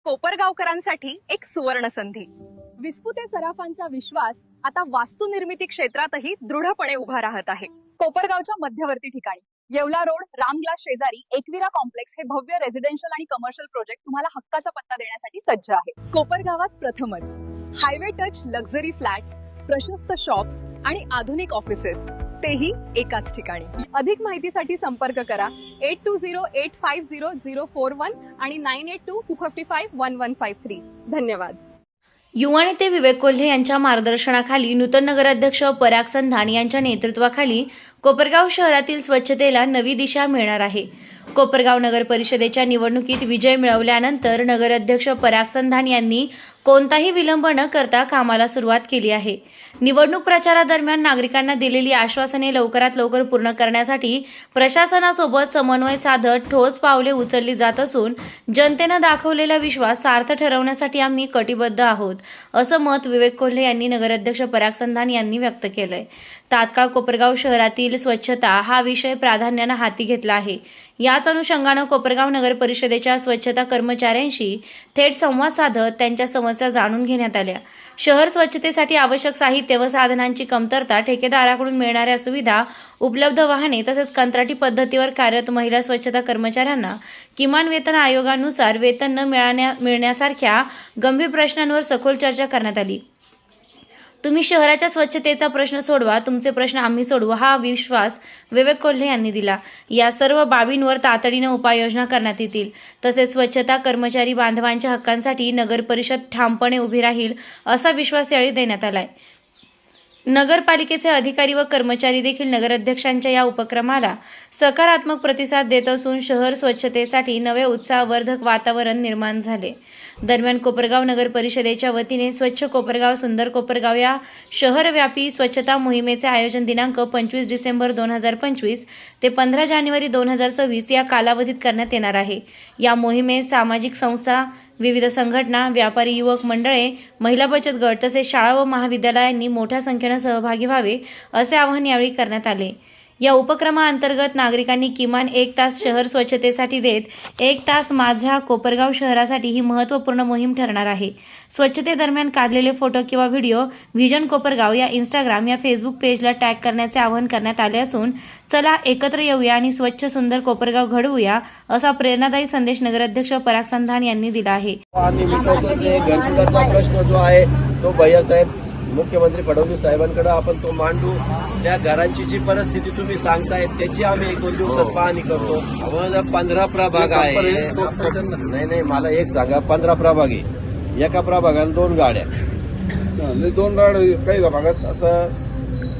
कोपरगावकरांसाठी एक सुवर्ण संधी. विस्पुते सराफांचा विश्वास आता वास्तुनिर्मिती क्षेत्रातही दृढपणे उभा राहत आहे. कोपरगावच्या मध्यवर्ती ठिकाणी येवला रोड रामग्लास शेजारी एकविरा कॉम्प्लेक्स हे भव्य रेसिडेन्शियल आणि कमर्शियल प्रोजेक्ट तुम्हाला हक्काचा पत्ता देण्यासाठी सज्ज आहे. कोपरगावात प्रथमच हायवे टच लक्झरी फ्लॅट्स, प्रशस्त शॉप्स आणि आधुनिक ऑफिसेस, तेही एकाच ठिकाणी. अधिक माहितीसाठी संपर्क करा 8208500041 आणि 9822551153. धन्यवाद. युवा नेते विवेक कोल्हे यांच्या मार्गदर्शनाखाली नूतन नगराध्यक्ष पराग संधान यांच्या नेतृत्वाखाली कोपरगाव शहरातील स्वच्छतेला नवी दिशा मिळणार आहे. कोपरगाव नगर परिषदेच्या निवडणुकीत विजय मिळवल्यानंतर नगराध्यक्ष पराग संधान यांनी कोणताही विलंब न करता कामाला सुरुवात केली आहे. निवडणूक प्रचारादरम्यान नागरिकांना दिलेली आश्वासने लवकरात लवकर पूर्ण करण्यासाठी प्रशासनासोबत समन्वय साधत ठोस पावले उचलली जात असून जनतेनं दाखवलेला विश्वास सार्थ ठरवण्यासाठी आम्ही कटिबद्ध आहोत, असं मत विवेक कोल्हे यांनी नगराध्यक्ष पराग संधान यांनी व्यक्त केलंय. तात्काळ कोपरगाव शहरातील स्वच्छता हा विषय प्राधान्यानं हाती घेतला आहे. याच अनुषंगानं कोपरगाव नगर परिषदेच्या स्वच्छता कर्मचाऱ्यांशी थेट संवाद साधत त्यांच्या समस्या जाणून घेण्यात आल्या. शहर स्वच्छतेसाठी आवश्यक साहित्य व साधनांची कमतरता, ठेकेदाराकडून मिळणाऱ्या सुविधा, उपलब्ध वाहने तसेच कंत्राटी पद्धतीवर कार्यरत महिला स्वच्छता कर्मचाऱ्यांना किमान वेतन आयोगानुसार वेतन न मिळण्यासारख्या गंभीर प्रश्नांवर सखोल चर्चा करण्यात आली. तुम्ही शहराच्या स्वच्छतेचा प्रश्न सोडवा, तुमचे प्रश्न आम्ही सोडवू, हा विश्वास विवेक कोल्हे यांनी दिला. या सर्व बाबींवर तातडीने उपाययोजना करण्यात येतील. तसेच स्वच्छता कर्मचारी बांधवांच्या हक्कांसाठी नगर परिषद ठामपणे उभी राहील, असा विश्वास यावेळी देण्यात आलाय. नगरपालिकेचे अधिकारी व कर्मचारी देखील नगराध्यक्षांच्या या उपक्रमाला सकारात्मक प्रतिसाद देत असून शहर स्वच्छतेसाठी नवे उत्साहवर्धक वातावरण निर्माण झाले. दरम्यान कोपरगाव नगर परिषदेच्या वतीने स्वच्छ कोपरगाव सुंदर कोपरगाव या शहरव्यापी स्वच्छता मोहिमेचे आयोजन दिनांक 25 डिसेंबर 2025 ते 15 जानेवारी 2026 या कालावधीत करण्यात येणार आहे. या मोहिमेत सामाजिक संस्था, विविध संघटना, व्यापारी युवक मंडळे, महिला बचत गट तसेच शाळा व महाविद्यालयांनी मोठ्या संख्येने सहभागी व्हावे, असे आवाहन यावेळी करण्यात आले. या उपक्रमाअंतर्गत नागरिकांनी किमान 1 तास शहर स्वच्छतेसाठी देत 1 तास माझ्या कोपरगाव शहरासाठी ही महत्त्वपूर्ण मोहीम ठरणार आहे. स्वच्छतेदरम्यान काढलेले फोटो किंवा व्हिडिओ व्हिजन कोपरगाव या इंस्टाग्राम या फेसबुक पेजला टॅग करण्याचे आवाहन करण्यात आले असून चला एकत्र येऊया आणि स्वच्छ सुंदर कोपरगाव घडवूया, असा प्रेरणादायी संदेश नगराध्यक्ष पराग संधान यांनी दिला आहे. घरकुलाचा प्रश्न जो आहे तो भैयासाहेब मुख्यमंत्री फडणवीस साहेबांकडे आपण तो मांडू. त्या घरांची जी परिस्थिती तुम्ही सांगताय त्याची आम्ही 1-2 दिवसात पाहणी करतो. 15 प्रभाग आहे. नाही, मला एक सांगा, 15 प्रभाग आहे, एका प्रभागाला 2 गाड्या, 2 गाड्या काही भागात आता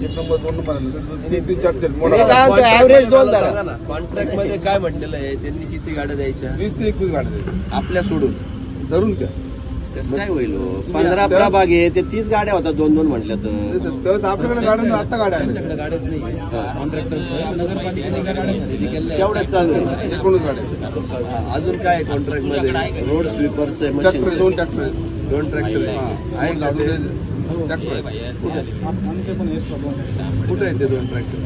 1 नंबर 2 नंबर ऍव्हरेज 2 धरा. कॉन्ट्रॅक्ट मध्ये काय म्हटलेलं आहे त्यांनी, किती गाड्या द्यायच्या? 20 ते 21 गाड्या द्यायच्या आपल्या सोडून धरून त्या. कसं काय होईल? 15 प्रभाग आहे, ते 30 गाड्या होतात 2-2 म्हटल्या तर. त्यावेळेस आपल्याकडे गाड्या आता गाड्या त्यांच्याकडे गाड्याच नाही. तेवढ्याच चालू आहे. 19 गाड्या. अजून काय कॉन्ट्रॅक्ट मध्ये? रोड स्वीपरचे मशीन, 2 ट्रॅक्टर आहे. 2 ट्रॅक्टर आहे का ते? ट्रॅक्टर आहे. कुठे आहे ते 2 ट्रॅक्टर?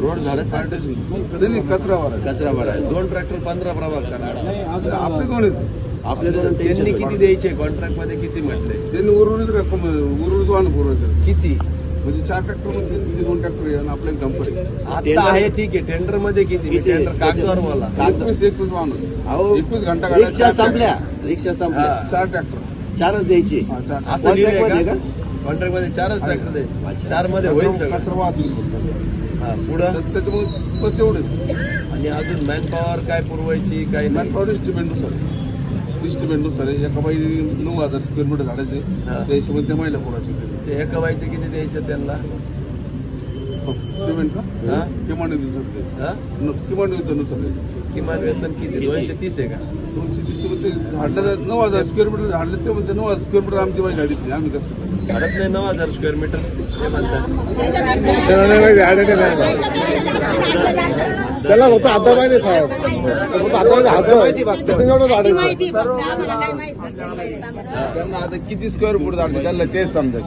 रोड झालं त्यांनी कचरावर आहे. कचरावर आहे. 2 ट्रॅक्टर 15 प्रभाग करणार. आपले 2 आहेत. आपल्या त्यांनी किती द्यायचे? कॉन्ट्रॅक्ट मध्ये किती म्हटले त्यांनी उर्वरित वाहन पुरवायचं किती? म्हणजे 4 ट्रॅक्टर मध्ये 2 ट्रॅक्टर आहे, आपल्या डंपर आहे. आता आहे ठीक आहे. टेंडर मध्ये किती? टेंडर कागदावर मला 21 वाहन. 21 घंटा गाड्या. रिक्षा संपल्या. 4 ट्रॅक्टर 4च द्यायची. 4 असं लिहिलंय का? कॉन्ट्रॅक्ट मध्ये 4च ट्रॅक्टर द्यायचे. 4 मध्ये होईल सगळं. कचरा वाहतूक पुढं त्याच्यामुळे बस एवढे. आणि अजून मॅन पॉवर काय पुरवायची? काय नाही? मॅनपॉवर इस्टिमेंटनुसार एका बाई 9,000 स्क्वेअर मीटर झाडायचे, त्या हिशोबाने त्या महिला पुरायचे. ते एका बाईचे किती द्यायचं त्यांना पेमेंट का? हा? किमान वेतनुसार द्यायचं. हा? किमान वेतनुसार द्यायचं. किमान वेतन किती? 230 आहे का? 230 ते झाडलं 9,000 स्क्वेअर मीटर झाडलं, ते म्हणते 9,000 स्क्वेअर मीटर आमची बाई झाडीत नाही, आम्ही कसं करतो? झाडत नाही 9,000 स्क्वेअर मीटर ते म्हणतात. त्याला फक्त आता माहिती साहेब, त्यांना आता किती स्क्वेअर फूट झाडलं त्यांना तेच समजत.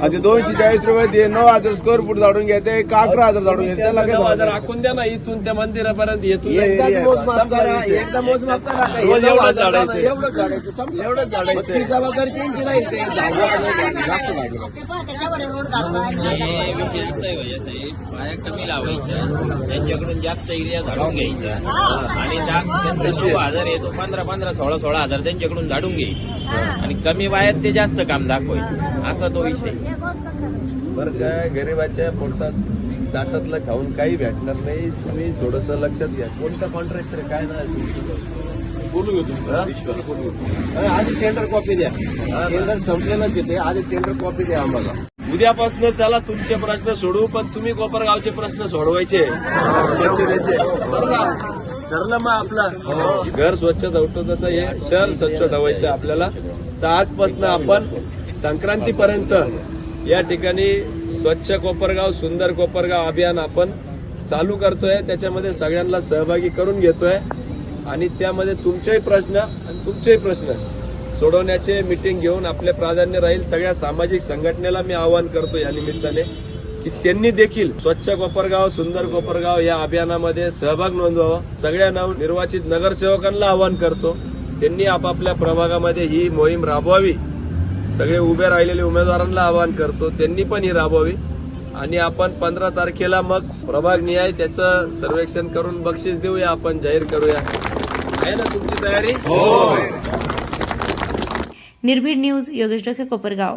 आता 240 रुपये 9,000 स्क्वेअर फूट झाडून घ्यायचे, 11,000 झाडून घ्यायचे. त्याला 9,000 आखून द्या ना, इथून त्या मंदिरापर्यंत येतो. एकदा मोजमाप करा. नाही, रोज हे एवढंच 9,000 झाडायचं. एवढंच झाडायचं संपलं. एवढंच झाडायचं. ती जबाबदारी त्यांची नाही, ते झाडं जास्त लागलं. विषय असा आहे भैया साहेब, पाया कमी लावायच्या, त्यांच्याकडून जास्त एरिया झाडून घ्यायचा आणि त्यांचा 9,000 येतो 15,000 16,000 त्यांच्याकडून झाडून घ्यायचे आणि कमी वायात ते जास्त काम दाखवायचे, असा तो विषय. बरं काय गरीबाच्या पोटात ताटातलं खाऊन काही भेटणार नाही. तुम्ही थोडस लक्षात घ्या. कोणता कॉन्ट्रॅक्टर काय नाही बोलू घेतो आधी टेंडर कॉपी द्या. टेंडर संपलेलंच येते. आधी टेंडर कॉपी द्या आम्हाला. उद्यापासून चला तुमचे प्रश्न सोडवू, पण तुम्ही कोपरगावचे प्रश्न सोडवायचे स्वच्छतेचे. बरं का? ठरलं मग आपलं घर स्वच्छ ठेवतो तसं हे शहर स्वच्छ ठेवायचं आपल्याला. तर आजपासून आपण संक्रांतीपर्यंत या ठिकाणी स्वच्छ कोपरगाव सुंदर कोपरगाव अभियान आपण चालू करतोय. त्याच्यामध्ये सगळ्यांना सहभागी करून घेतोय आणि त्यामध्ये तुमचेही प्रश्न आणि तुमचेही प्रश्न सोडवण्याचे मीटिंग घेऊन आपले प्राधान्य राहील. सगळ्या सामाजिक संघटनेला मी आवाहन करतो या निमित्ताने की त्यांनी देखील स्वच्छ कोपरगाव सुंदर कोपरगाव या अभियानामध्ये सहभाग नोंदवावा. सगळ्या निर्वाचित नगरसेवकांना आवाहन करतो त्यांनी आपापल्या प्रभागामध्ये ही मोहीम राबवावी. सगळे उभे राहिलेले उमेदवारांना आवाहन करतो त्यांनी पण ही राबवावी आणि आपण 15 तारखेला मग प्रभाग निहाय त्याचं सर्वेक्षण करून बक्षीस देऊया, आपण जाहीर करूया. आहे ना तुमची तयारी? निर्भीड न्यूज, योगेश डोके, कोपरगाव.